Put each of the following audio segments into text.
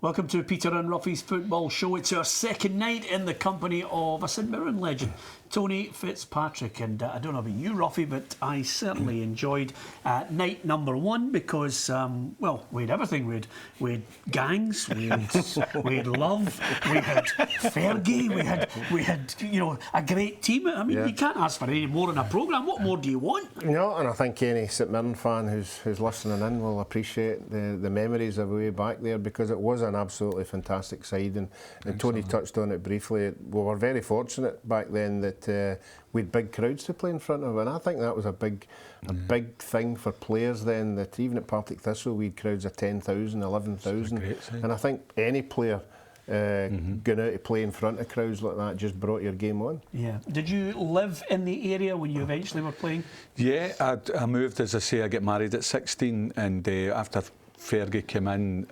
Welcome to Peter and Roughie's Football Show. It's our second night in the company of a St Mirren legend, Tony Fitzpatrick. And I don't know about you, Roughie, but I certainly enjoyed night number one because, well, we had everything. We had gangs, we had love, we had Fergie, we had you know, a great team. I mean, you can't ask for any more in a programme. What more do you want? No, and I think any St Mirren fan who's listening in will appreciate the memories of way back there, because it was an absolutely fantastic side, and Tony touched on it briefly. We were very fortunate back then that we had big crowds to play in front of, and I think that was a big thing for players then, that even at Partick Thistle we had crowds of 10,000, 11,000, and I think any player going out to play in front of crowds like that just brought your game on. Yeah. Did you live in the area when you eventually were playing? Yeah, I moved, as I say, I got married at 16, and after Fergie came in,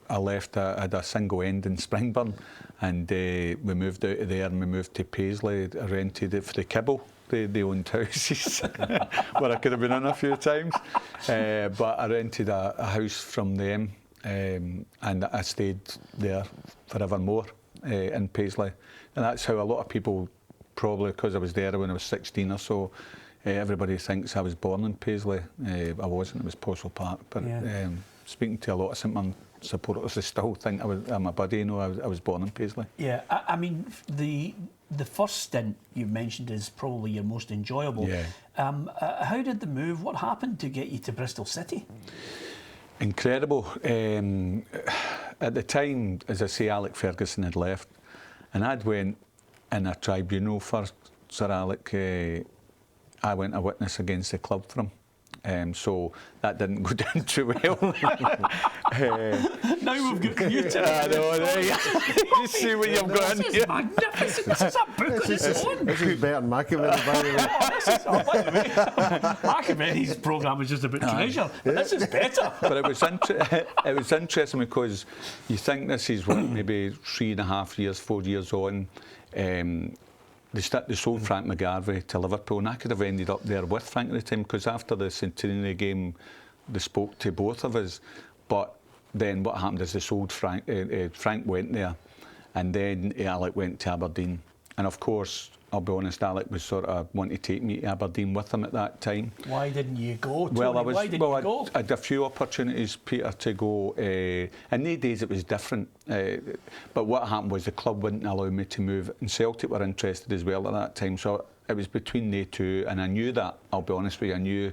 I left. I had a single end in Springburn, and we moved out of there and we moved to Paisley. I rented it for the Kibble. They owned houses where I could have been in a few times, but I rented a house from them, and I stayed there forevermore in Paisley. And that's how a lot of people, probably because I was there when I was 16 or so, everybody thinks I was born in Paisley. I wasn't, it was Postle Park. But speaking to a lot of St Mirren supporters, they still think I'm a buddy, you know, I was born in Paisley. Yeah, I mean, the first stint you mentioned is probably your most enjoyable. Yeah. How did the move, what happened to get you to Bristol City? Incredible. At the time, as I say, Alec Ferguson had left, and I'd went in a tribunal for Sir Alec. I went a witness against the club for him. So that didn't go down too well. Now we've got you to you see what you've got in here. This is magnificent. This is a book on its own. This is better than McAvenny, by the way. McAvenny's programme was just about treasure, but this is better. But it was interesting because you think this is what, maybe 3.5 years, 4 years on. They sold Frank McGarvey to Liverpool, and I could have ended up there with Frank at the time, because after the Centenary game they spoke to both of us. But then what happened is they sold Frank. Frank went there, and then Alec went to Aberdeen. And of course, I'll be honest, Alec was sort of wanting to take me to Aberdeen with him at that time. Why didn't you go, Tony? Well, Why didn't you go? I had a few opportunities, Peter, to go. In those days it was different. But what happened was the club wouldn't allow me to move, and Celtic were interested as well at that time. So it was between they two, and I knew that, I'll be honest with you, I knew.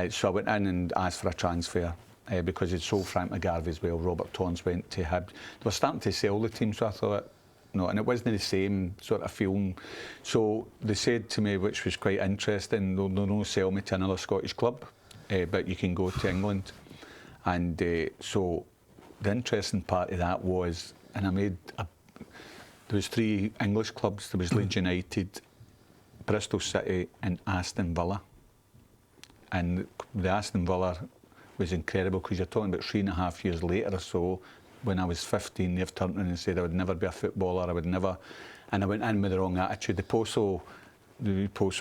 So I went in and asked for a transfer. Because he'd sold Frank McGarvey as well. Robert Tons went to Hibs. They were starting to sell the team, so I thought, no, and it wasn't the same sort of feeling. So they said to me, which was quite interesting, they'll not sell me to another Scottish club, but you can go to England. And so the interesting part of that was, and there was 3 English clubs. There was Leeds United, Bristol City and Aston Villa. And the Aston Villa was incredible, because you're talking about 3.5 years later or so. When I was 15, they've turned around and said I would never be a footballer, I would never. And I went in with the wrong attitude. The Postal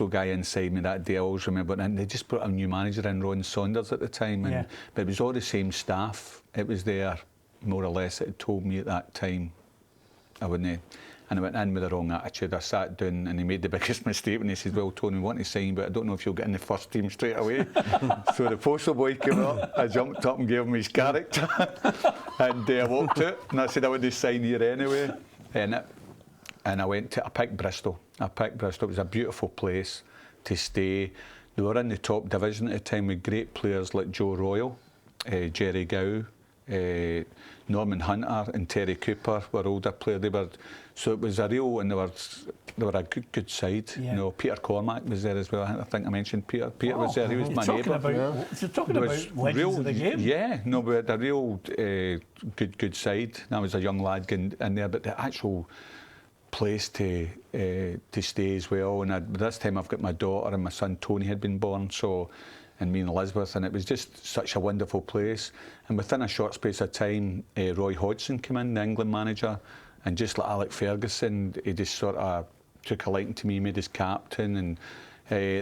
guy inside me that day, I always remember, and they just brought a new manager in, Ron Saunders at the time, and, but it was all the same staff. It was there, more or less, that had told me at that time I wouldn't. And I went in with the wrong attitude. I sat down and he made the biggest mistake when he said, well, Tony, we want to sign, but I don't know if you'll get in the first team straight away. So the Postal boy came up, I jumped up and gave him his character, and I walked out, and I said I would sign here anyway. And I picked Bristol. It was a beautiful place to stay. They were in the top division at the time with great players like Joe Royal, Jerry Gow, Norman Hunter and Terry Cooper were older players. So it was a real, and they were a good side. Yeah. You know, Peter Cormack was there as well. I think I mentioned Peter. Peter was there. He was my neighbour. You're talking about legends of the game. Yeah, no, we had a real good side. And I was a young lad getting in there, but the actual place to stay as well. And this time I've got my daughter and my son Tony had been born. So. And me and Elizabeth, and it was just such a wonderful place. And within a short space of time, Roy Hodgson came in, the England manager, and just like Alec Ferguson, he just sort of took a liking to me, made us captain, and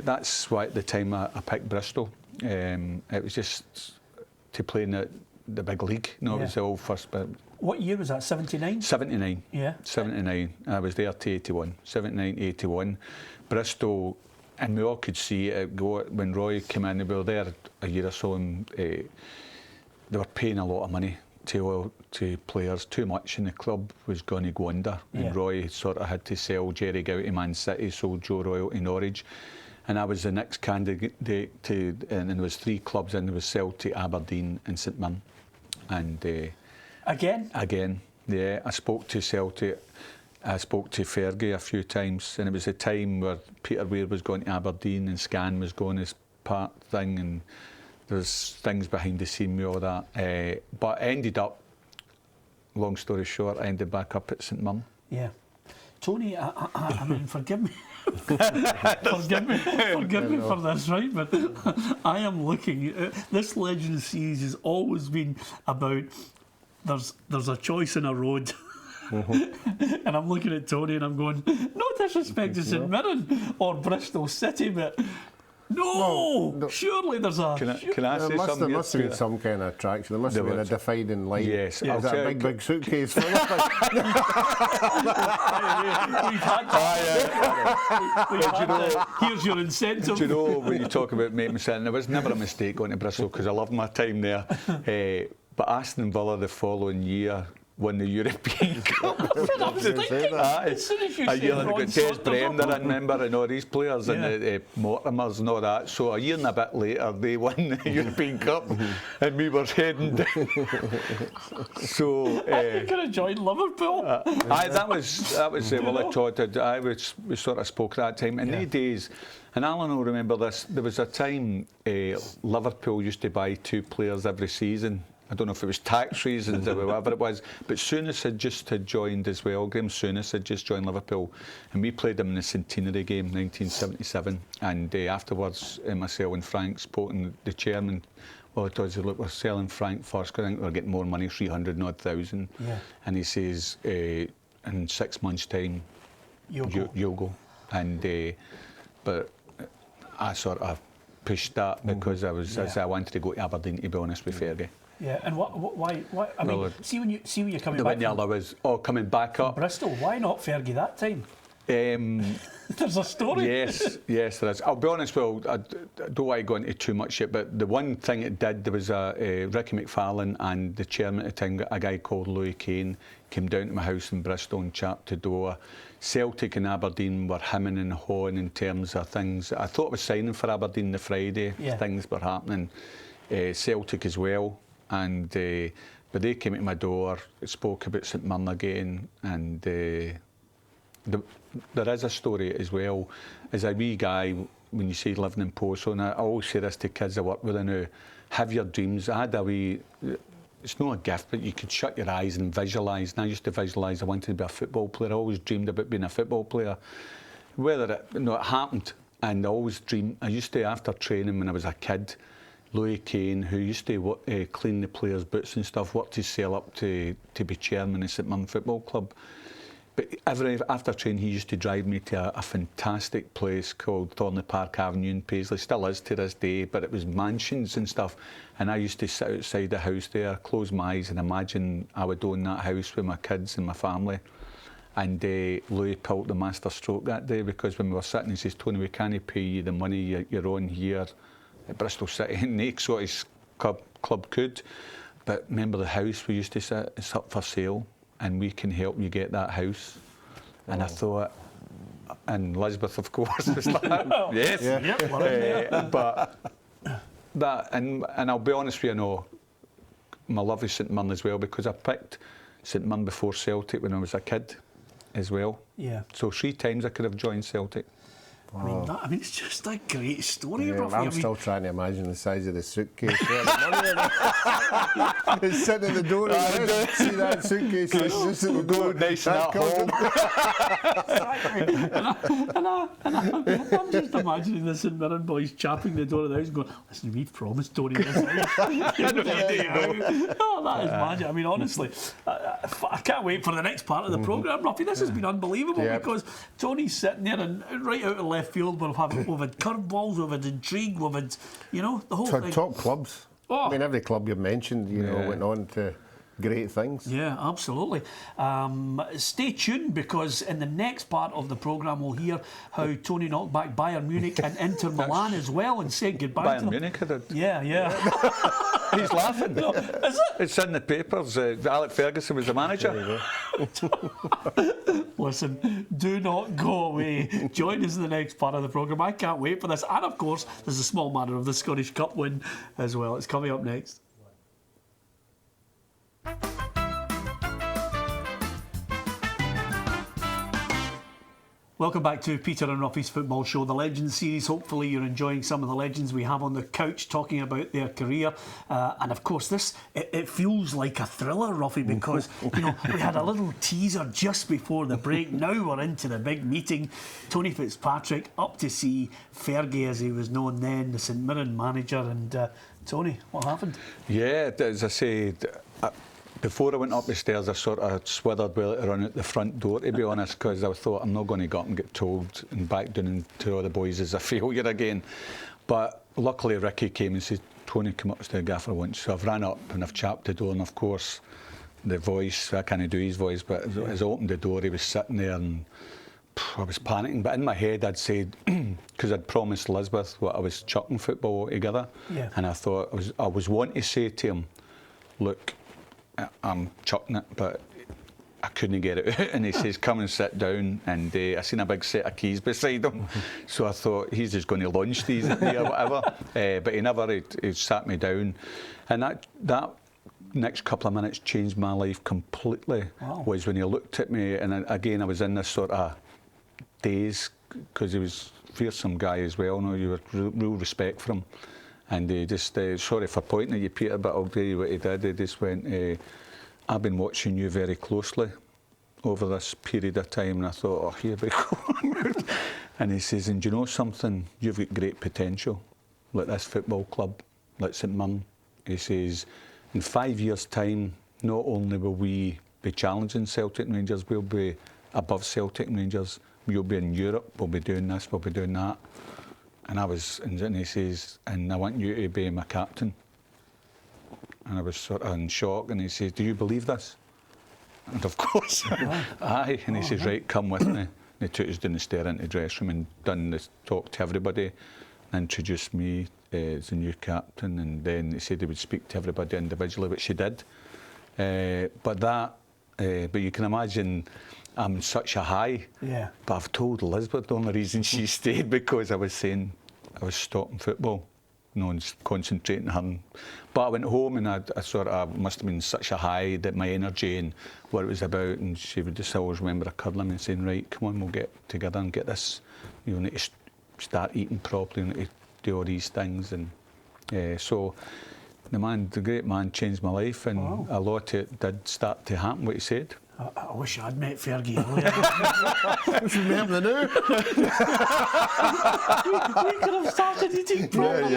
that's why at the time I picked Bristol. It was just to play in the big league. No, it was the old first bit. What year was that? 79? 79. Yeah. 79. I was there to 81. 79, 81. Bristol, and we all could see it go when Roy came in. We were there a year or so, and they were paying a lot of money to players, too much, and the club was going to go under. Yeah. And Roy sort of had to sell Jerry Gow to Man City, sold Joe Royal to Norwich. And I was the next candidate and there was 3 clubs in. There was Celtic, Aberdeen and St Mirren. And Again, yeah. I spoke to Celtic, I spoke to Fergie a few times, and it was a time where Peter Weir was going to Aberdeen and Scan was going as part thing, and there's things behind the scene with all that. But I ended up, long story short, I ended back up at St Mirren. Yeah. Tony, I mean, forgive me. forgive me for this, right? But I am looking. This Legends series has always been about there's a choice in a road. And I'm looking at Tony and I'm going, no disrespect to St Mirren or Bristol City, but no, surely there's a... Can I say something? There must have been some kind of attraction. There must have been a dividing line. Yes. Yeah. Was that a big suitcase full of things? Here's your incentive. Do you know, when you talk about making sense, there was never a mistake going to Bristol because I loved my time there. But Aston Villa the following year won the European Cup. I was thinking, as soon as you a year said ago, Ron Des Saunders, Bremner, I remember, and all these players, and the Mortimers and all that. So a year and a bit later, they won the European Cup, and we were heading down. So you could have joined Liverpool. that was well, I thought we sort of spoke that time. In the days, and Alan will remember this, there was a time Liverpool used to buy 2 players every season. I don't know if it was tax reasons or whatever it was, but Souness had joined as well. Graham Souness had just joined Liverpool, and we played him in the centenary game, 1977. And afterwards, myself and Frank spoke, and the chairman, well, it was, look, we're selling Frank first, because I think we're getting more money, 300,000. Yeah. And he says, in 6 months' time, you'll go. And but I sort of pushed that because I wanted to go to Aberdeen, to be honest with Fergie. Yeah, and why? I mean, see when you're coming back. The was coming back up. Bristol. Why not Fergie that time? There's a story. Yes, there is. I'll be honest. Well, I don't want to go into too much yet, but the one thing it did, there was Ricky McFarlane and the chairman at the time, a guy called Louis Kane, came down to my house in Bristol and chatted to door. Celtic and Aberdeen were hemming and hawing in terms of things. I thought I was signing for Aberdeen the Friday. Yeah. Things were happening. Celtic as well. And but they came to my door, spoke about St Mirren again, and there is a story as well. As a wee guy, when you say living in Portsown, I always say this to kids I work with now, have your dreams. I had a wee, it's not a gift, but you could shut your eyes and visualise. And I used to visualise I wanted to be a football player. I always dreamed about being a football player. Whether it happened, and I always dreamed, I used to, after training when I was a kid, Louis Kane, who used to clean the players' boots and stuff, worked his cell up to be chairman of St Mirren Football Club. But after training, he used to drive me to a fantastic place called Thornley Park Avenue in Paisley. Still is to this day, but it was mansions and stuff. And I used to sit outside the house there, close my eyes and imagine I would own that house with my kids and my family. And Louis pulled the master stroke that day, because when we were sitting, he says, Tony, we can't pay you the money you're on here at Bristol City, and the Scottish club could. But remember the house we used to sit, it's up for sale, and we can help you get that house. And I thought, and Elizabeth, of course, was like, yes. Yeah. But that, and I'll be honest with you, no, my love is St Mirren as well, because I picked St Mirren before Celtic when I was a kid as well. Yeah. So 3 times I could have joined Celtic. I mean, it's just a great story, Roughie. I'm still trying to imagine the size of the suitcase. It's sitting at the door. See that suitcase? It's just at the door. Nice and at home. I'm just imagining the St Mirren boys chapping the door of the house and going, listen, we've promised Tony this house. Oh, that is magic. I mean, honestly, I can't wait for the next part of the programme, Roughie. This has been unbelievable, because Tony's sitting there and right out of left field, we've had curveballs, we've had intrigue, we've had, the whole thing. Top clubs. Oh. I mean, every club you've mentioned, you know, went on to great things. Yeah, absolutely. Stay tuned, because in the next part of the programme we'll hear how Tony knocked back Bayern Munich and Inter Milan as well and said goodbye to them. Bayern Munich, I did. Yeah. He's laughing. No, is it? It's in the papers. Alex Ferguson was the manager. Listen, do not go away. Join us in the next part of the programme. I can't wait for this. And of course, there's a small matter of the Scottish Cup win as well. It's coming up next. Welcome back to Peter and Roughie's Football Show, the Legends series. Hopefully you're enjoying some of the legends we have on the couch talking about their career. And of course this, it feels like a thriller, Roughie, because you know we had a little teaser just before the break. Now we're into the big meeting. Tony Fitzpatrick up to see Fergie, as he was known then, the St Mirren manager. And Tony, what happened? Yeah, as I said, before I went up the stairs, I sort of swithered well to run out the front door, to be honest, because I thought I'm not going to go up and get told and back down to all the boys as a failure again. But luckily Ricky came and said, Tony, come up to the gaffer once. So I've ran up and I've chapped the door, and of course the voice, I can't do his voice, but as I opened the door, he was sitting there and I was panicking. But in my head I'd said, because I'd promised Elizabeth what I was chucking football altogether, and I thought I was wanting to say to him, look, I'm chucking it, but I couldn't get it out. And he says, come and sit down. And I seen a big set of keys beside him. So I thought, he's just going to launch these at me or whatever. But he never, he sat me down. And that next couple of minutes changed my life completely. Wow. Was when he looked at me, and again, I was in this sort of daze, because he was a fearsome guy as well. No, you were real respect for him. And he just, sorry for pointing at you, Peter, but I'll tell you what he did. He just went, I've been watching you very closely over this period of time. And I thought, oh, here we go. And he says, and do you know something? You've got great potential, like this football club, like St Mirren. He says, in 5 years' time, not only will we be challenging Celtic and Rangers, we'll be above Celtic and Rangers. We'll be in Europe, we'll be doing this, we'll be doing that. And and he says, and I want you to be my captain. And I was sort of in shock, and he says, do you believe this? And of course, aye. And he says, right, come with me. And he took us down the stair into the dressing room and done this talk to everybody, and introduced me as the new captain. And then he said he would speak to everybody individually, which he did. But you can imagine, I'm in such a high. Yeah. But I've told Elizabeth the only reason she stayed, because I was saying I was stopping football, and concentrating on her. But I went home, and I sort of must have been such a high that my energy and what it was about, and she would just always remember her cuddling me and saying, right, come on, we'll get together and get this. You need to start eating properly, you need to do all these things. And so the great man changed my life, and a lot of it did start to happen, what he said. I wish I'd met Fergie earlier. We should remember now. we could have started eating properly.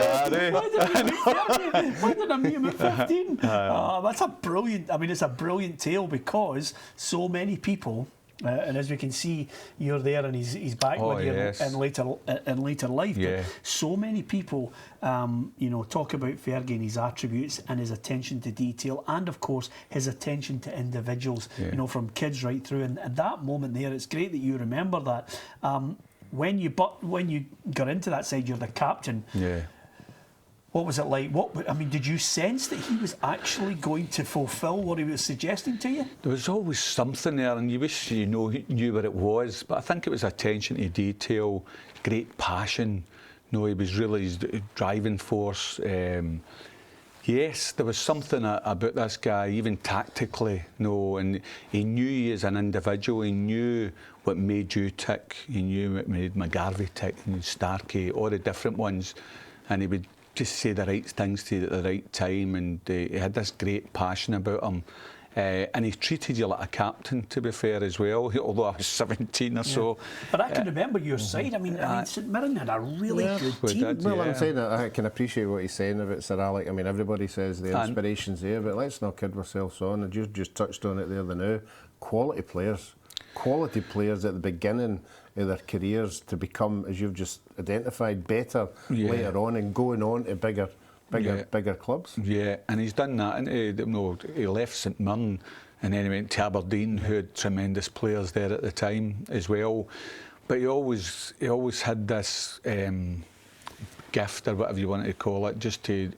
Why did I meet him at 15? That's a brilliant, I mean, it's a brilliant tale, because so many people, and as we can see, you're there, and he's back with you in later life. Yeah. But so many people, talk about Fergie and his attributes and his attention to detail, and of course his attention to individuals. Yeah. From kids right through. And at that moment there, it's great that you remember that. When you got into that side, you're the captain. Yeah. What was it like? Did you sense that he was actually going to fulfil what he was suggesting to you? There was always something there, and you wish you knew what it was. But I think it was attention to detail, great passion. He was really his driving force. Yes, there was something about this guy, even tactically. And he knew you as an individual. He knew what made you tick. He knew what made McGarvey tick, and Starkey, all the different ones, and he would just say the right things to you at the right time, and he had this great passion about him. And he treated you like a captain, to be fair, as well, although I was 17 or so. But I can remember your side. I mean, St Mirren had a really good team. Well, I'm saying that I can appreciate what he's saying about Sir Alec. I mean, everybody says the inspiration's there, but let's not kid ourselves on. And you just touched on it there now. Quality players at the beginning of their careers to become, as you've just identified, better later on, and going on to bigger bigger clubs. Yeah, and he's done that. And he left St Mirren and then he went to Aberdeen, who had tremendous players there at the time as well. But he always had this gift, or whatever you want to call it, just to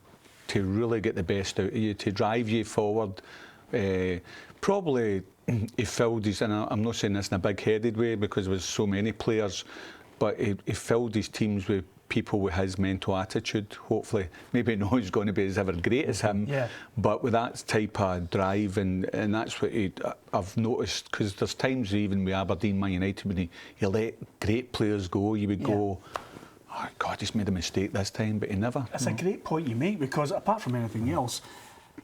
really get the best out of you, to drive you forward. Probably he filled his, and I'm not saying this in a big-headed way because there was so many players, but he filled his teams with people with his mental attitude, hopefully. Maybe not who's going to be as ever great as him, but with that type of drive, and that's what I've noticed, because there's times even with Aberdeen, Man United, when he let great players go, you would go, oh God, he's made a mistake this time, but he never. It's a great point you make, because apart from anything else,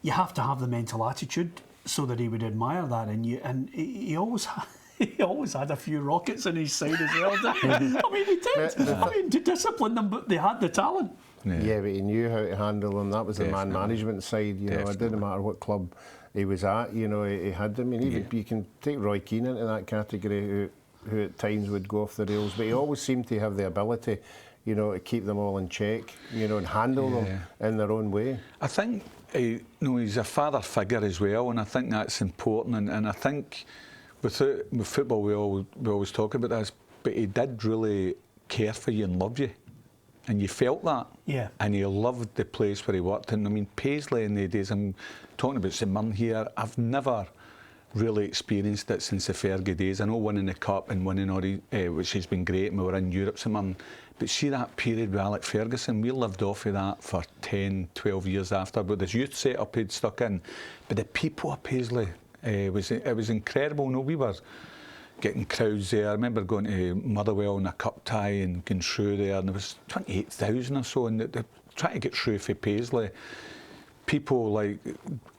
you have to have the mental attitude so that he would admire that in you, and he always had a few rockets on his side as well. I mean, he did. I mean, to discipline them, but they had the talent. Yeah, but he knew how to handle them. That was the man management side. You know, it didn't matter what club he was at. You know, he had them. I mean, even you can take Roy Keane into that category, who at times would go off the rails, but he always seemed to have the ability, you know, to keep them all in check, you know, and handle them in their own way. I think, he's a father figure as well, and I think that's important. And I think with football, we always talk about this, but he did really care for you and love you, and you felt that. Yeah. And he loved the place where he worked. And I mean, Paisley in the days, I'm talking about St Mirren here, I've never really experienced it since the Fergie days. I know winning the Cup and winning which has been great, and we were in Europe, St Mirren. But see that period with Alec Ferguson, we lived off of that for 10, 12 years after. But this youth set-up he'd stuck in. But the people of Paisley, it was incredible. No, we were getting crowds there. I remember going to Motherwell in a cup tie and going through there, and there was 28,000 or so, and they're trying to get through for Paisley. People like,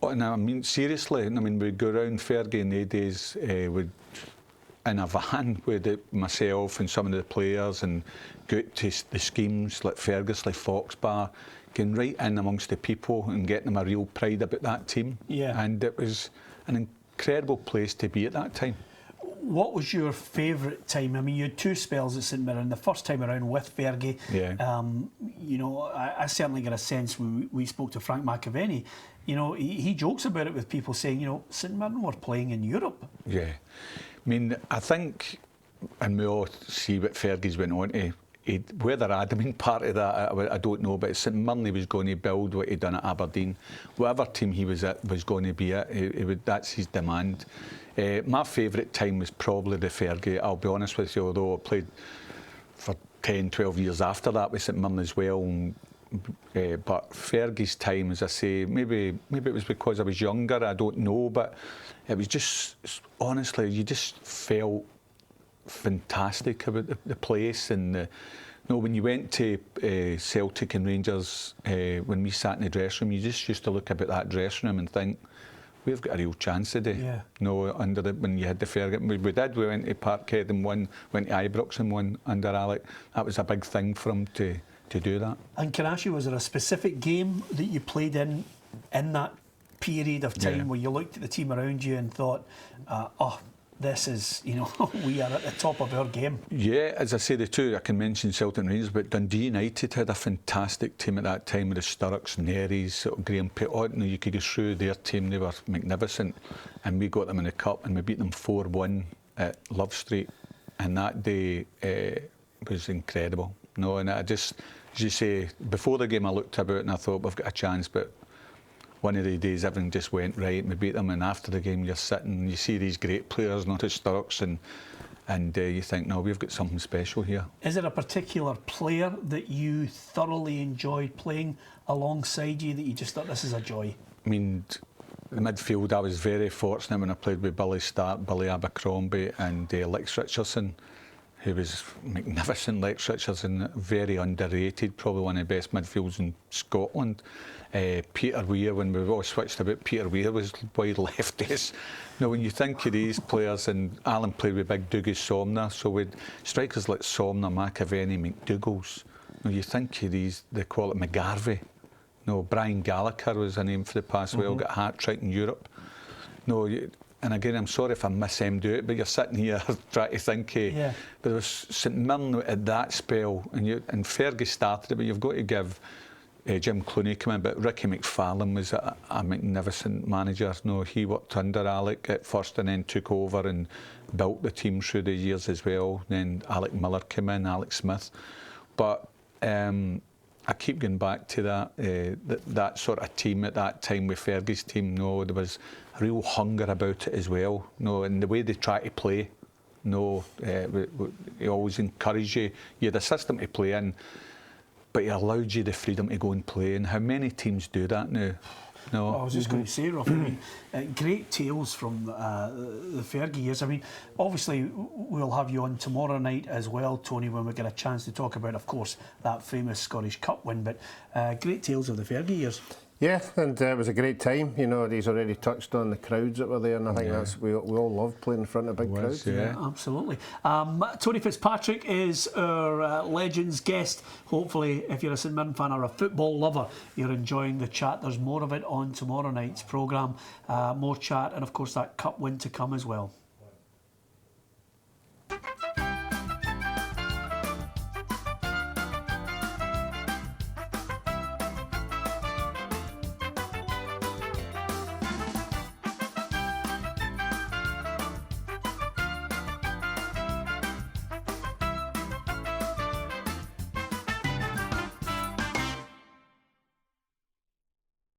and I mean seriously, I mean we'd go around Fergie in the days in a van with myself and some of the players, and go out to the schemes like Fergus, like Fox Bar, getting right in amongst the people and getting them a real pride about that team. Yeah. And it was an incredible place to be at that time. What was your favourite time? I mean, you had two spells at St Mirren. The first time around with Fergie, you know, I certainly get a sense when we spoke to Frank McAvenny, you know, he jokes about it with people saying, you know, St Mirren were playing in Europe. Yeah. I mean, I think, and we all see what Fergie's went on to, whether I'd have been part of that, I don't know, but St Mirren, he was going to build what he'd done at Aberdeen. Whatever team he was at was going to be at, that's his demand. My favourite time was probably the Fergie, I'll be honest with you, although I played for 10, 12 years after that with St Mirren as well. But Fergie's time, as I say, maybe it was because I was younger, I don't know, but it was just, honestly, you just felt fantastic about the place. And when you went to Celtic and Rangers, when we sat in the dressing room, you just used to look about that dressing room and think, we've got a real chance today. Yeah. When you had the Fergie, we did. We went to Parkhead and won, went to Ibrox and won under Alec. That was a big thing for him to do that. And can I ask you, was there a specific game that you played in that period of time where you looked at the team around you and thought, this is, you know, we are at the top of our game? Yeah, as I say, the two, I can mention Celtic and Rangers, but Dundee United had a fantastic team at that time with the Sturrocks, Nerys, sort of Graham Pitt. You could go through their team, they were magnificent, and we got them in the Cup and we beat them 4-1 at Love Street, and that day was incredible. No, and I just, as you say, before the game I looked about and I thought, we've got a chance, but one of the days everything just went right and we beat them, and after the game you're sitting and you see these great players, not as Sturrocks, and you think, no, we've got something special here. Is there a particular player that you thoroughly enjoyed playing alongside you that you just thought, this is a joy? I mean, the midfield, I was very fortunate when I played with Billy Stark, Billy Abercrombie and Lex Richardson, who was magnificent. Lex Richardson, very underrated, probably one of the best midfields in Scotland. Peter Weir, when we all switched about, Peter Weir was wide lefties. Now, when you think of these players, and Alan played with big Dougie Somner, so with strikers like Somner, McAvenny, McDougall's, now you think of these, they call it McGarvey. No, Brian Gallagher was a name for the past, well, got a hat-trick in Europe. No, and again, I'm sorry if I miss him do it, but you're sitting here trying to think, but there was St Mirren at that spell, and Fergie started it, but you've got to give Jim Clooney came in, but Ricky McFarlane was a magnificent manager. No, he worked under Alec at first and then took over and built the team through the years as well. Then Alec Miller came in, Alex Smith. But I keep going back to that sort of team at that time with Fergie's team. No, there was a real hunger about it as well. No, and the way they try to play. No, he always encouraged you. You had a system to play in, but he allowed you the freedom to go and play. And how many teams do that now? No. Well, I was just going to say, Roughie, I mean, great tales from the Fergie years. I mean, obviously, we'll have you on tomorrow night as well, Tony, when we get a chance to talk about, of course, that famous Scottish Cup win. But great tales of the Fergie years. Yeah, and it was a great time. You know, he's already touched on the crowds that were there, and I think that's we all loved playing in front of big crowds. Yeah, absolutely. Tony Fitzpatrick is our Legends guest. Hopefully, if you're a St Mirren fan or a football lover, you're enjoying the chat. There's more of it on tomorrow night's programme. More chat, and of course that cup win to come as well.